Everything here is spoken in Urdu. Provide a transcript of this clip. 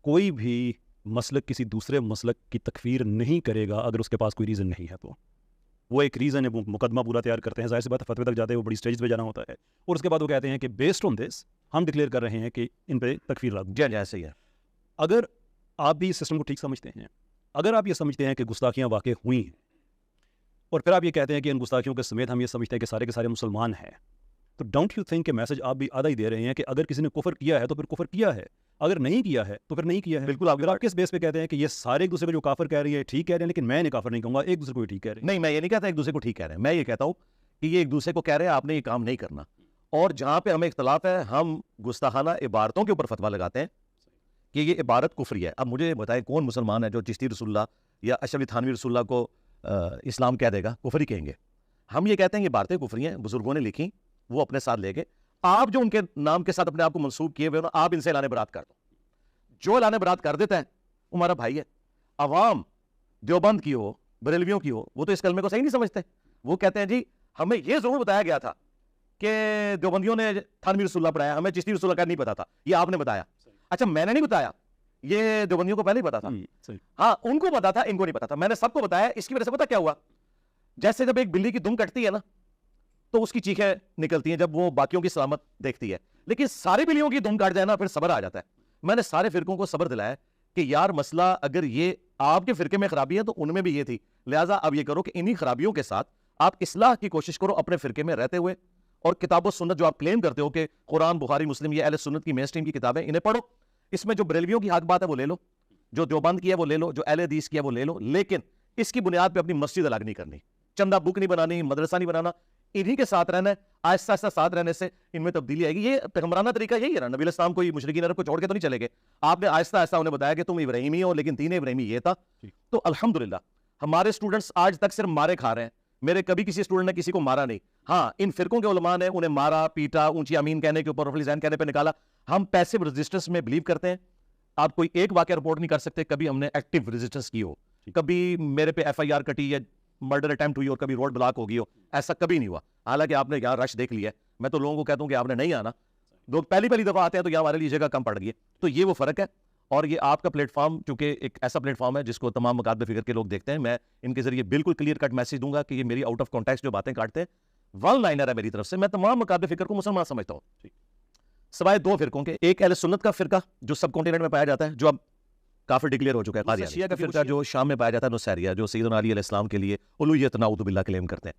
کوئی بھی مسلک کسی دوسرے مسلک کی تکفیر نہیں کرے گا اگر اس کے پاس کوئی ریزن نہیں ہے. تو وہ ایک ریزن ہے, وہ مقدمہ پورا تیار کرتے ہیں, ظاہر سی بات فتوی تک جاتے ہیں, وہ بڑی اسٹیج پہ جانا ہوتا ہے, اور اس کے بعد وہ کہتے ہیں کہ بیسڈ آن دس ہم ڈکلیئر کر رہے ہیں کہ ان پہ تکفیر لاگو. جی ایسے ہی ہے. اگر آپ بھی اس سسٹم کو ٹھیک سمجھتے ہیں, اگر آپ یہ سمجھتے ہیں کہ گستاخیاں واقع ہوئی ہیں, اور پھر آپ یہ کہتے ہیں کہ ان گستاخیوں کے سمیت ہم یہ سمجھتے ہیں کہ سارے کے سارے مسلمان ہیں, تو ڈونٹ یو تھنک کہ میسج آپ بھی آدھا ہی دے رہے ہیں کہ اگر کسی نے کفر کیا ہے تو پھر کفر کیا ہے, اگر نہیں کیا ہے تو پھر نہیں کیا ہے. بالکل. آپ کس بیس پہ کہتے ہیں کہ یہ سارے ایک دوسرے کو جو کافر کہہ رہی ہے ٹھیک کہہ رہے ہیں, لیکن میں نے کافر نہیں کہوں گا, ایک دوسرے کو ٹھیک کہہ رہے ہیں. نہیں, میں یہ نہیں کہتا ایک دوسرے کو ٹھیک کہہ رہے ہیں, میں یہ کہتا ہوں کہ یہ ایک دوسرے کو کہہ رہے ہیں آپ نے یہ کام نہیں کرنا, اور جہاں پہ ہمیں اختلاف ہے ہم گستاخانہ عبارتوں کے اوپر فتویٰ لگاتے ہیں کہ یہ عبارت کفری ہے. اب مجھے بتائیں کون مسلمان ہے جو چشتی رسول اللہ یا اشرف علی تھانوی رسول اللہ کو اسلام کہہ دے گا؟ کفری کہیں گے. ہم یہ کہتے ہیں یہ عبارتیں کفری ہیں, بزرگوں نے لکھی, وہ اپنے ساتھ لے گئے. آپ جو ان کے نام کے ساتھ اپنے آپ کو منسوب کیے ہوئے آپ ان سے اعلان برات کر دو. جو اعلان برات کر دیتا ہے وہ ہمارا بھائی ہے. عوام دیوبند کی ہو, بریلویوں کی ہو, وہ تو اس کلمے کو صحیح نہیں سمجھتے. وہ کہتے ہیں جی ہمیں یہ ضرور بتایا گیا تھا کہ دیوبندیوں نے تھانوی رسول اللہ پڑھایا, ہمیں چشتی رسول اللہ کا نہیں پتا تھا, یہ آپ نے بتایا. اچھا میں نے نہیں بتایا, یہ دیوبندیوں کو پہلے ہی پتا تھا. ہاں ان کو پتا تھا, ان کو نہیں پتا تھا, میں نے سب کو بتایا. اس کی وجہ سے پتا کیا ہوا, جیسے جب ایک بلی کی دم کٹتی ہے نا تو اس کی چیخیں نکلتی ہیں جب وہ باقیوں کی سلامت دیکھتی ہے, لیکن ساری بلیوں کی دم کاٹ جائے نا پھر صبر آ جاتا ہے. میں نے سارے فرقوں کو صبر دلایا کہ یار مسئلہ اگر یہ آپ کے فرقے میں خرابی ہے تو ان میں بھی یہ تھی, لہٰذا اب یہ کرو کہ انہی خرابیوں کے ساتھ آپ اصلاح کی کوشش کرو اپنے فرقے میں رہتے ہوئے, اور کتاب و سنت جو آپ کلیم کرتے ہو کہ قرآن, بخاری, مسلم, یہ اہل سنت کی مین اسٹریم کی کتابیں, انہیں پڑھو. اس میں جو بریلویوں کی حق بات ہے وہ لے لو, جو دیوبند کی ہے وہ لے لو, جو اہل حدیث کی ہے وہ لے لو, لیکن اس کی بنیاد پہ اپنی مسجد الگ نہیں کرنی, چندہ بک نہیں بنانی, مدرسہ نہیں بنانا. انہی کے ساتھ رہنا ہے. آہستہ آہستہ ساتھ رہنے سے ان میں تبدیلی آئے گی. یہ پیغمبرانہ طریقہ یہی ہے نا, نبی علیہ السلام کوئی مشرکین عرب کو چھوڑ کے تو نہیں چلے گئے. آپ نے آہستہ آہستہ انہیں بتایا کہ تم ابراہیمی ہو, لیکن دین ابراہیمی یہ تھا. تو الحمدللہ ہمارے اسٹوڈنٹس آج تک صرف مارے کھا رہے ہیں. میرے کبھی کسی اسٹوڈنٹ نے کسی کو مارا نہیں. ہاں ان فرقوں کے علماء نے انہیں مارا, پیٹا, اونچی امین کہنے کے اوپر, رفلی ذہن کہنے پہ نکالا. ہم پیسو ریزسٹنس میں بلیو کرتے ہیں. آپ کوئی ایک واقعہ رپورٹ نہیں کر سکتے کبھی ہم نے ایکٹیو ریزسٹنس کی ہو, کبھی میرے پہ ایف آئی آر کٹی یا مرڈر اٹیمپٹ ہوئی اور کبھی روڈ بلاک ہو گئی ہو, ایسا کبھی نہیں ہوا. حالانکہ آپ نے یہاں رش دیکھ لیا ہے. میں تو لوگوں کو کہتا ہوں کہ آپ نے نہیں آنا, لوگ پہلی دفعہ آتے ہیں تو یہاں ہمارے لیے جگہ کم پڑ گئی ہے. تو یہ وہ فرق ہے. اور یہ آپ کا پلیٹ فارم چونکہ ایک ایسا پلیٹ فارم ہے جس کو تمام مقابلہ فکر کے لوگ دیکھتے ہیں, میں ان کے ذریعے بالکل کلیئر کٹ میسج دوں گا کہ یہ میری آؤٹ آف کانٹیکسٹ جو باتیں کاٹتے ہیں ون لائنر ہے میری طرف سے. میں تمام مقابلہ فکر کو مسلمان سمجھتا ہوں سوائے دو فرقوں کے. ایک اہل سنت کا فرقہ جو سب کانٹیننٹ میں پایا جاتا ہے, جو اب کافر ڈکلیئر ہو چکا ہے. قادیانی. شیعہ کا فرقہ جو شام میں پایا جاتا ہے, نصیریہ, جو سیدنا علی علیہ السلام کے لیے الوہیت نعوذ باللہ کلیم کرتے ہیں.